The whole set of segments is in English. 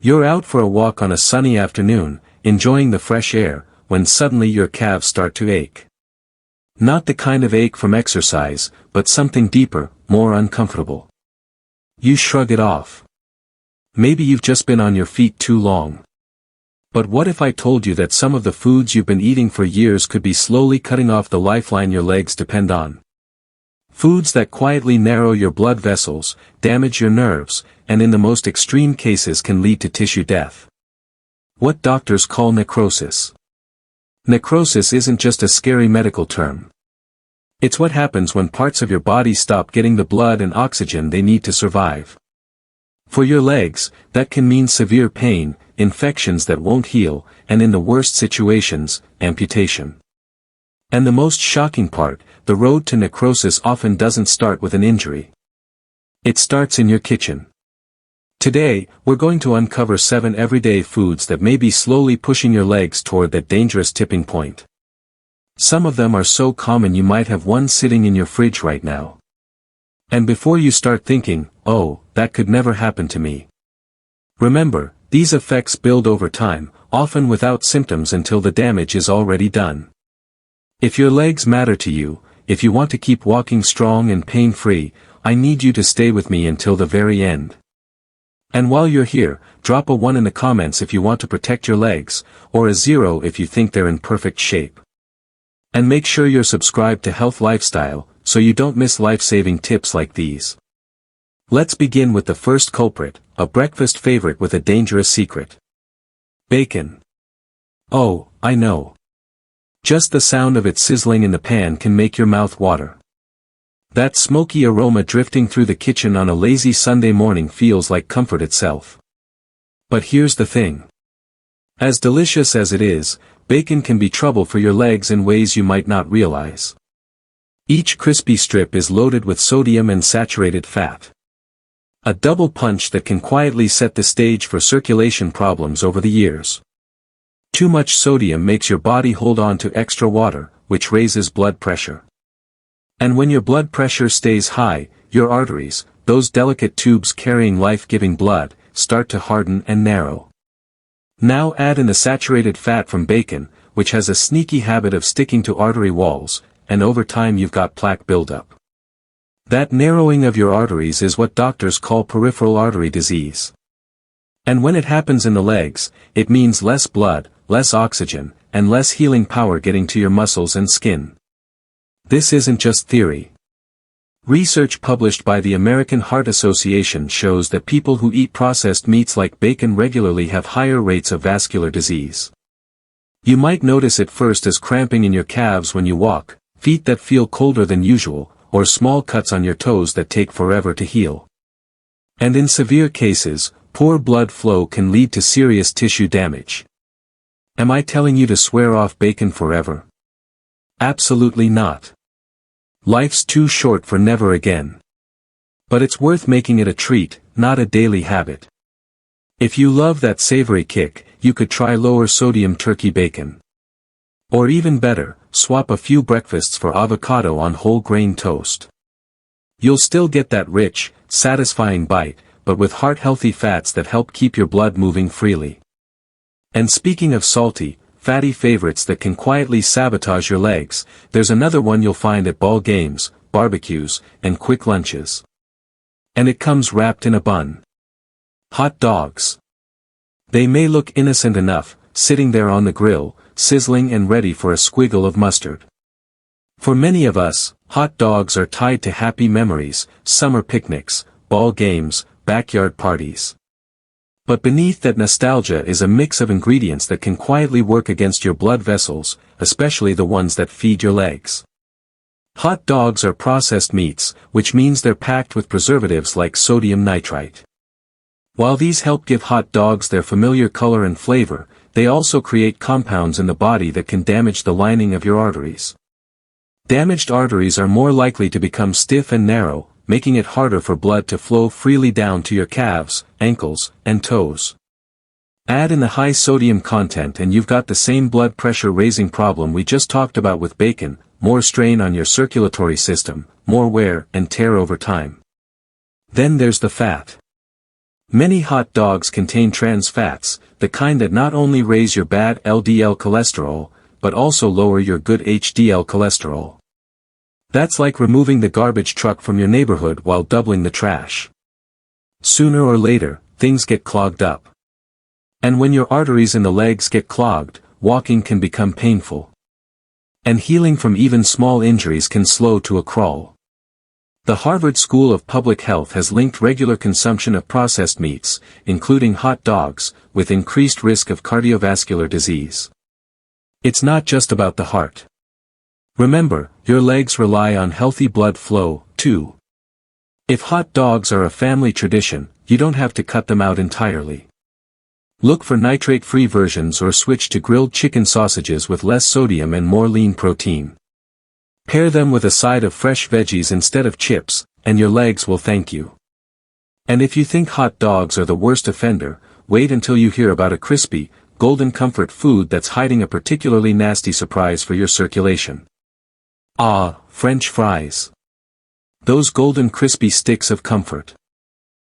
You're out for a walk on a sunny afternoon, enjoying the fresh air, when suddenly your calves start to ache. Not the kind of ache from exercise, but something deeper, more uncomfortable. You shrug it off. Maybe you've just been on your feet too long. But what if I told you that some of the foods you've been eating for years could be slowly cutting off the lifeline your legs depend on? Foods that quietly narrow your blood vessels, damage your nerves, and in the most extreme cases can lead to tissue death. What doctors call necrosis. Necrosis isn't just a scary medical term. It's what happens when parts of your body stop getting the blood and oxygen they need to survive. For your legs, that can mean severe pain, infections that won't heal, and in the worst situations, amputation. And the most shocking part, the road to necrosis often doesn't start with an injury. It starts in your kitchen. Today, we're going to uncover 7 everyday foods that may be slowly pushing your legs toward that dangerous tipping point. Some of them are so common you might have one sitting in your fridge right now. And before you start thinking, oh, that could never happen to me. Remember, these effects build over time, often without symptoms until the damage is already done. If your legs matter to you, if you want to keep walking strong and pain-free, I need you to stay with me until the very end. And while you're here, drop a 1 in the comments if you want to protect your legs, or a 0 if you think they're in perfect shape. And make sure you're subscribed to Health Lifestyle, so you don't miss life-saving tips like these. Let's begin with the first culprit, a breakfast favorite with a dangerous secret. Bacon. Oh, I know. Just the sound of it sizzling in the pan can make your mouth water. That smoky aroma drifting through the kitchen on a lazy Sunday morning feels like comfort itself. But here's the thing. As delicious as it is, bacon can be trouble for your legs in ways you might not realize. Each crispy strip is loaded with sodium and saturated fat. A double punch that can quietly set the stage for circulation problems over the years. Too much sodium makes your body hold on to extra water, which raises blood pressure. And when your blood pressure stays high, your arteries, those delicate tubes carrying life-giving blood, start to harden and narrow. Now add in the saturated fat from bacon, which has a sneaky habit of sticking to artery walls, and over time you've got plaque buildup. That narrowing of your arteries is what doctors call peripheral artery disease. And when it happens in the legs, it means less blood, less oxygen, and less healing power getting to your muscles and skin. This isn't just theory. Research published by the American Heart Association shows that people who eat processed meats like bacon regularly have higher rates of vascular disease. You might notice it first as cramping in your calves when you walk, feet that feel colder than usual, or small cuts on your toes that take forever to heal. And in severe cases, poor blood flow can lead to serious tissue damage. Am I telling you to swear off bacon forever? Absolutely not. Life's too short for never again. But it's worth making it a treat, not a daily habit. If you love that savory kick, you could try lower sodium turkey bacon. Or even better, swap a few breakfasts for avocado on whole grain toast. You'll still get that rich, satisfying bite, but with heart-healthy fats that help keep your blood moving freely. And speaking of salty, fatty favorites that can quietly sabotage your legs, there's another one you'll find at ball games, barbecues, and quick lunches. And it comes wrapped in a bun. Hot dogs. They may look innocent enough, sitting there on the grill, sizzling and ready for a squiggle of mustard. For many of us, hot dogs are tied to happy memories, summer picnics, ball games, backyard parties. But beneath that nostalgia is a mix of ingredients that can quietly work against your blood vessels, especially the ones that feed your legs. Hot dogs are processed meats, which means they're packed with preservatives like sodium nitrite. While these help give hot dogs their familiar color and flavor, they also create compounds in the body that can damage the lining of your arteries. Damaged arteries are more likely to become stiff and narrow, making it harder for blood to flow freely down to your calves, ankles, and toes. Add in the high sodium content and you've got the same blood pressure raising problem we just talked about with bacon, more strain on your circulatory system, more wear and tear over time. Then there's the fat. Many hot dogs contain trans fats, the kind that not only raise your bad LDL cholesterol, but also lower your good HDL cholesterol. That's like removing the garbage truck from your neighborhood while doubling the trash. Sooner or later, things get clogged up. And when your arteries in the legs get clogged, walking can become painful. And healing from even small injuries can slow to a crawl. The Harvard School of Public Health has linked regular consumption of processed meats, including hot dogs, with increased risk of cardiovascular disease. It's not just about the heart. Remember, your legs rely on healthy blood flow, too. If hot dogs are a family tradition, you don't have to cut them out entirely. Look for nitrate-free versions or switch to grilled chicken sausages with less sodium and more lean protein. Pair them with a side of fresh veggies instead of chips, and your legs will thank you. And if you think hot dogs are the worst offender, wait until you hear about a crispy, golden comfort food that's hiding a particularly nasty surprise for your circulation. Ah, French fries. Those golden crispy sticks of comfort.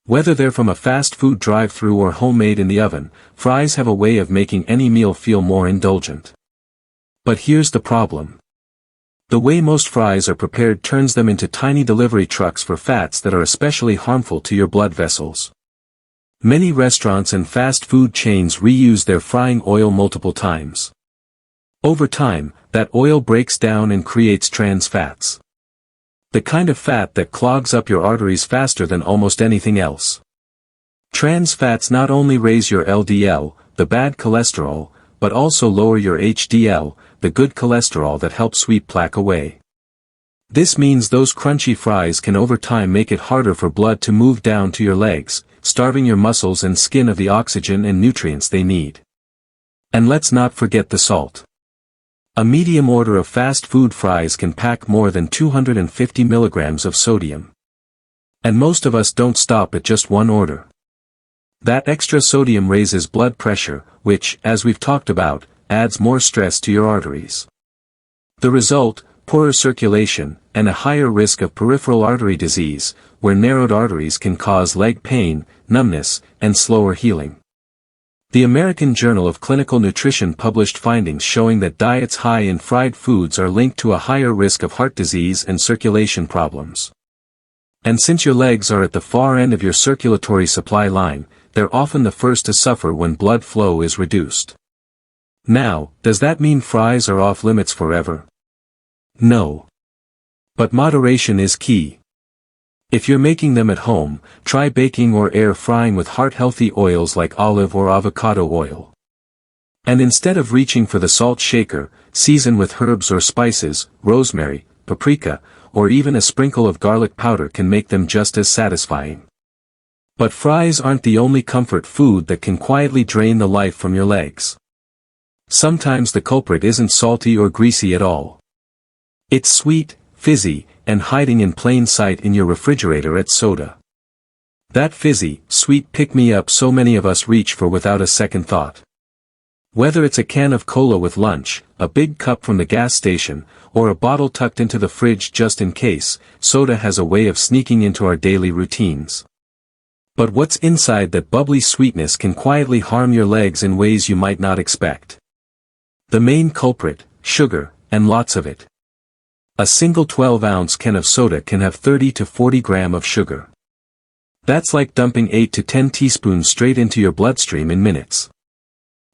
Whether they're from a fast food drive-thru or homemade in the oven, fries have a way of making any meal feel more indulgent. But here's the problem. The way most fries are prepared turns them into tiny delivery trucks for fats that are especially harmful to your blood vessels. Many restaurants and fast food chains reuse their frying oil multiple times. Over time, that oil breaks down and creates trans fats. The kind of fat that clogs up your arteries faster than almost anything else. Trans fats not only raise your LDL, the bad cholesterol, but also lower your HDL, the good cholesterol that helps sweep plaque away. This means those crunchy fries can over time make it harder for blood to move down to your legs, starving your muscles and skin of the oxygen and nutrients they need. And let's not forget the salt. A medium order of fast food fries can pack more than 250 milligrams of sodium. And most of us don't stop at just one order. That extra sodium raises blood pressure, which, as we've talked about, adds more stress to your arteries. The result, poorer circulation, and a higher risk of peripheral artery disease, where narrowed arteries can cause leg pain, numbness, and slower healing. The American Journal of Clinical Nutrition published findings showing that diets high in fried foods are linked to a higher risk of heart disease and circulation problems. And since your legs are at the far end of your circulatory supply line, they're often the first to suffer when blood flow is reduced. Now, does that mean fries are off limits forever? No. But moderation is key. If you're making them at home, try baking or air frying with heart-healthy oils like olive or avocado oil. And instead of reaching for the salt shaker, season with herbs or spices, rosemary, paprika, or even a sprinkle of garlic powder can make them just as satisfying. But fries aren't the only comfort food that can quietly drain the life from your legs. Sometimes the culprit isn't salty or greasy at all. It's sweet, fizzy, and hiding in plain sight in your refrigerator at soda. That fizzy, sweet pick-me-up so many of us reach for without a second thought. Whether it's a can of cola with lunch, a big cup from the gas station, or a bottle tucked into the fridge just in case, soda has a way of sneaking into our daily routines. But what's inside that bubbly sweetness can quietly harm your legs in ways you might not expect. The main culprit, sugar, and lots of it. A single 12-ounce can of soda can have 30 to 40 grams of sugar. That's like dumping 8 to 10 teaspoons straight into your bloodstream in minutes.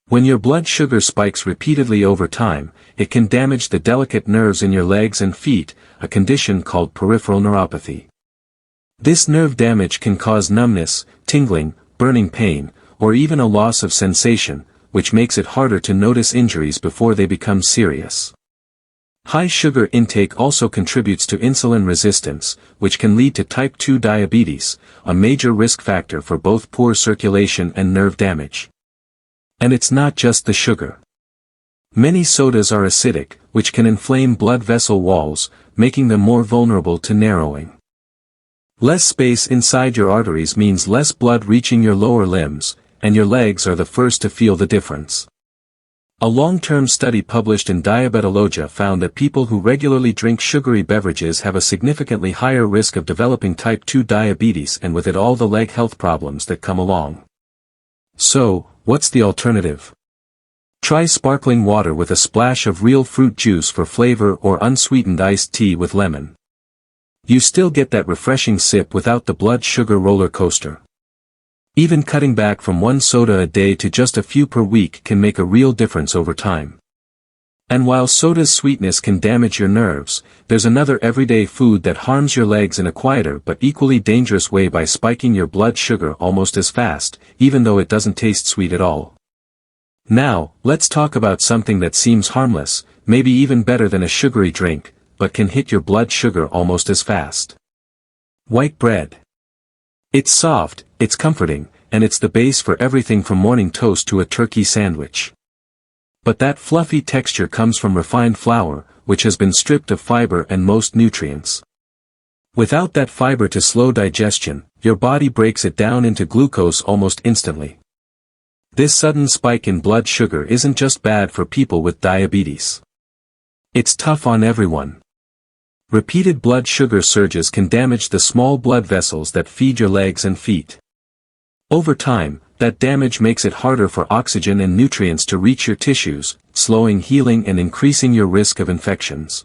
When your blood sugar spikes repeatedly over time, it can damage the delicate nerves in your legs and feet, a condition called peripheral neuropathy. This nerve damage can cause numbness, tingling, burning pain, or even a loss of sensation, which makes it harder to notice injuries before they become serious. High sugar intake also contributes to insulin resistance, which can lead to type 2 diabetes, a major risk factor for both poor circulation and nerve damage. And it's not just the sugar. Many sodas are acidic, which can inflame blood vessel walls, making them more vulnerable to narrowing. Less space inside your arteries means less blood reaching your lower limbs, and your legs are the first to feel the difference. A long-term study published in Diabetologia found that people who regularly drink sugary beverages have a significantly higher risk of developing type 2 diabetes and with it all the leg health problems that come along. So, what's the alternative? Try sparkling water with a splash of real fruit juice for flavor or unsweetened iced tea with lemon. You still get that refreshing sip without the blood sugar roller coaster. Even cutting back from one soda a day to just a few per week can make a real difference over time. And while soda's sweetness can damage your nerves, there's another everyday food that harms your legs in a quieter but equally dangerous way by spiking your blood sugar almost as fast, even though it doesn't taste sweet at all. Now, let's talk about something that seems harmless, maybe even better than a sugary drink, but can hit your blood sugar almost as fast. White bread. It's soft, it's comforting, and it's the base for everything from morning toast to a turkey sandwich. But that fluffy texture comes from refined flour, which has been stripped of fiber and most nutrients. Without that fiber to slow digestion, your body breaks it down into glucose almost instantly. This sudden spike in blood sugar isn't just bad for people with diabetes. It's tough on everyone. Repeated blood sugar surges can damage the small blood vessels that feed your legs and feet. Over time, that damage makes it harder for oxygen and nutrients to reach your tissues, slowing healing and increasing your risk of infections.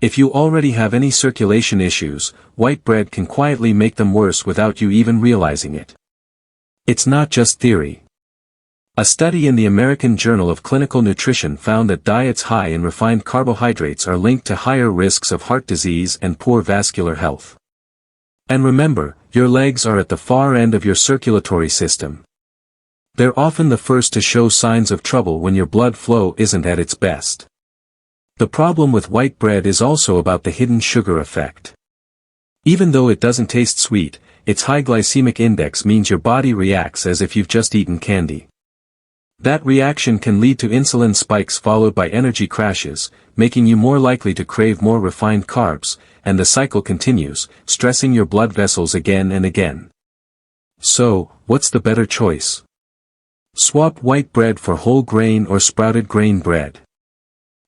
If you already have any circulation issues, white bread can quietly make them worse without you even realizing it. It's not just theory. A study in the American Journal of Clinical Nutrition found that diets high in refined carbohydrates are linked to higher risks of heart disease and poor vascular health. And remember, your legs are at the far end of your circulatory system. They're often the first to show signs of trouble when your blood flow isn't at its best. The problem with white bread is also about the hidden sugar effect. Even though it doesn't taste sweet, its high glycemic index means your body reacts as if you've just eaten candy. That reaction can lead to insulin spikes followed by energy crashes, making you more likely to crave more refined carbs, and the cycle continues, stressing your blood vessels again and again. So, what's the better choice? Swap white bread for whole grain or sprouted grain bread.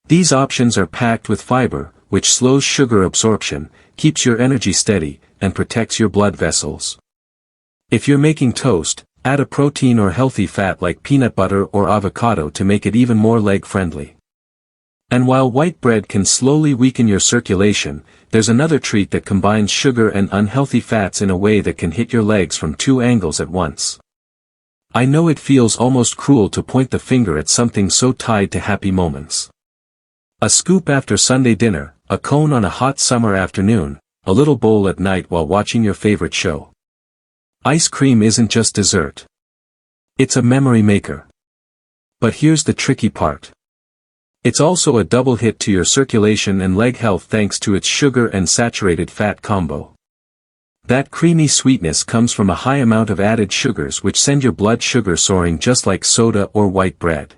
These options are packed with fiber, which slows sugar absorption, keeps your energy steady, and protects your blood vessels. If you're making toast, add a protein or healthy fat like peanut butter or avocado to make it even more leg-friendly. And while white bread can slowly weaken your circulation, there's another treat that combines sugar and unhealthy fats in a way that can hit your legs from two angles at once. I know it feels almost cruel to point the finger at something so tied to happy moments. A scoop after Sunday dinner, a cone on a hot summer afternoon, a little bowl at night while watching your favorite show. Ice cream isn't just dessert. It's a memory maker. But here's the tricky part. It's also a double hit to your circulation and leg health thanks to its sugar and saturated fat combo. That creamy sweetness comes from a high amount of added sugars which send your blood sugar soaring just like soda or white bread.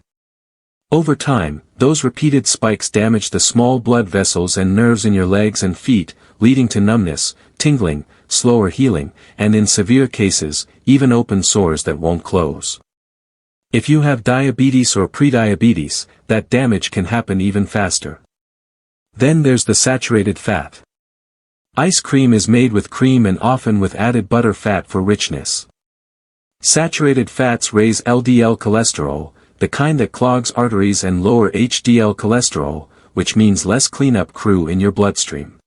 Over time, those repeated spikes damage the small blood vessels and nerves in your legs and feet, leading to numbness, tingling, slower healing, and in severe cases, even open sores that won't close. If you have diabetes or prediabetes, that damage can happen even faster. Then there's the saturated fat. Ice cream is made with cream and often with added butter fat for richness. Saturated fats raise LDL cholesterol, the kind that clogs arteries, and lower HDL cholesterol, which means less cleanup crew in your bloodstream.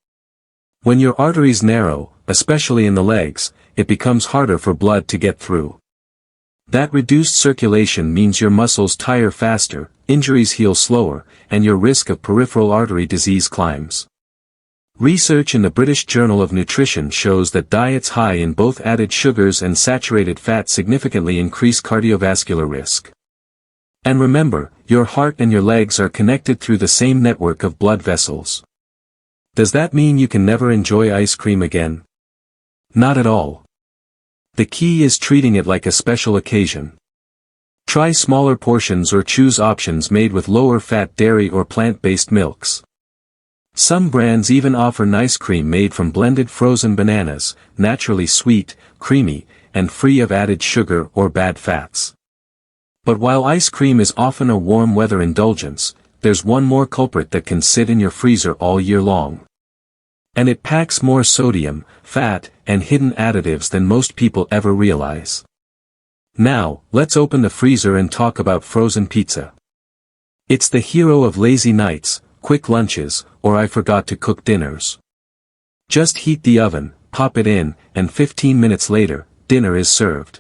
When your arteries narrow, especially in the legs, it becomes harder for blood to get through. That reduced circulation means your muscles tire faster, injuries heal slower, and your risk of peripheral artery disease climbs. Research in the British Journal of Nutrition shows that diets high in both added sugars and saturated fat significantly increase cardiovascular risk. And remember, your heart and your legs are connected through the same network of blood vessels. Does that mean you can never enjoy ice cream again? Not at all. The key is treating it like a special occasion. Try smaller portions or choose options made with lower fat dairy or plant-based milks. Some brands even offer nice cream made from blended frozen bananas, naturally sweet, creamy, and free of added sugar or bad fats. But while ice cream is often a warm weather indulgence, there's one more culprit that can sit in your freezer all year long. And it packs more sodium, fat, and hidden additives than most people ever realize. Now, let's open the freezer and talk about frozen pizza. It's the hero of lazy nights, quick lunches, or I forgot to cook dinners. Just heat the oven, pop it in, and 15 minutes later, dinner is served.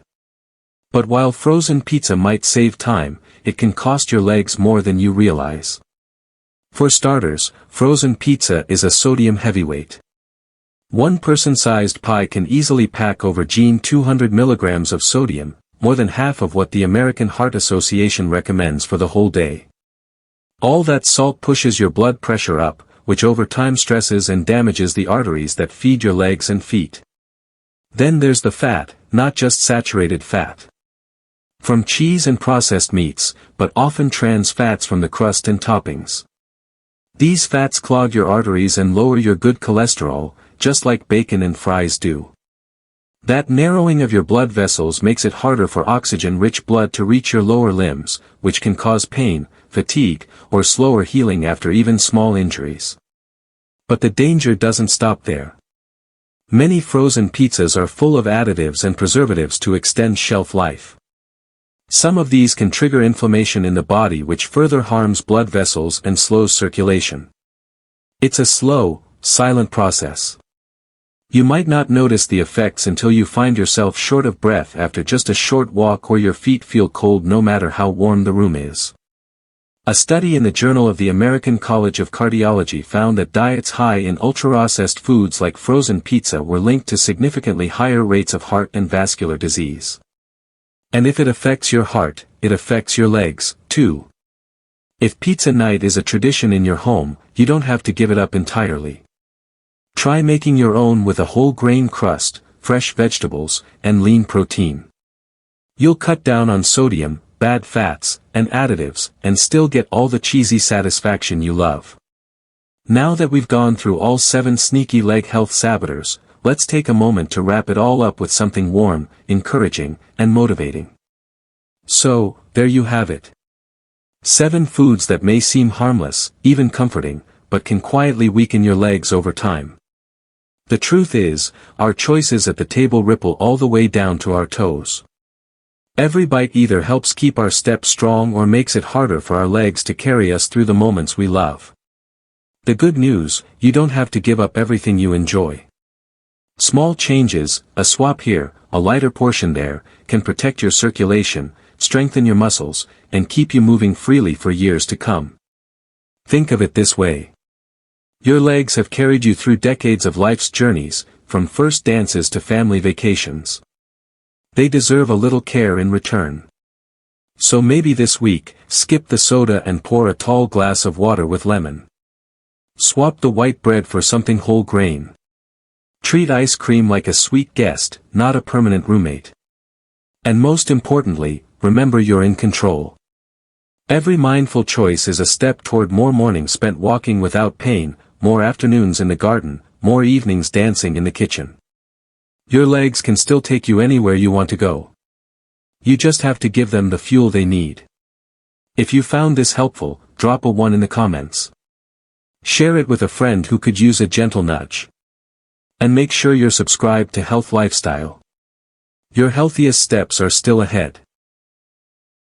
But while frozen pizza might save time, it can cost your legs more than you realize. For starters, frozen pizza is a sodium heavyweight. One person-sized pie can easily pack over 200 milligrams of sodium, more than half of what the American Heart Association recommends for the whole day. All that salt pushes your blood pressure up, which over time stresses and damages the arteries that feed your legs and feet. Then there's the fat, not just saturated fat. From cheese and processed meats, but often trans fats from the crust and toppings. These fats clog your arteries and lower your good cholesterol, just like bacon and fries do. That narrowing of your blood vessels makes it harder for oxygen-rich blood to reach your lower limbs, which can cause pain, fatigue, or slower healing after even small injuries. But the danger doesn't stop there. Many frozen pizzas are full of additives and preservatives to extend shelf life. Some of these can trigger inflammation in the body, which further harms blood vessels and slows circulation. It's a slow, silent process. You might not notice the effects until you find yourself short of breath after just a short walk, or your feet feel cold no matter how warm the room is. A study in the Journal of the American College of Cardiology found that diets high in ultra-processed foods like frozen pizza were linked to significantly higher rates of heart and vascular disease. And if it affects your heart, it affects your legs, too. If pizza night is a tradition in your home, you don't have to give it up entirely. Try making your own with a whole grain crust, fresh vegetables, and lean protein. You'll cut down on sodium, bad fats, and additives, and still get all the cheesy satisfaction you love. Now that we've gone through all 7 sneaky leg health saboteurs, let's take a moment to wrap it all up with something warm, encouraging, and motivating. So, there you have it. 7 foods that may seem harmless, even comforting, but can quietly weaken your legs over time. The truth is, our choices at the table ripple all the way down to our toes. Every bite either helps keep our steps strong or makes it harder for our legs to carry us through the moments we love. The good news, you don't have to give up everything you enjoy. Small changes, a swap here, a lighter portion there, can protect your circulation, strengthen your muscles, and keep you moving freely for years to come. Think of it this way. Your legs have carried you through decades of life's journeys, from first dances to family vacations. They deserve a little care in return. So maybe this week, skip the soda and pour a tall glass of water with lemon. Swap the white bread for something whole grain. Treat ice cream like a sweet guest, not a permanent roommate. And most importantly, remember you're in control. Every mindful choice is a step toward more mornings spent walking without pain, more afternoons in the garden, more evenings dancing in the kitchen. Your legs can still take you anywhere you want to go. You just have to give them the fuel they need. If you found this helpful, drop a 1 in the comments. Share it with a friend who could use a gentle nudge. And make sure you're subscribed to Health Lifestyle. Your healthiest steps are still ahead.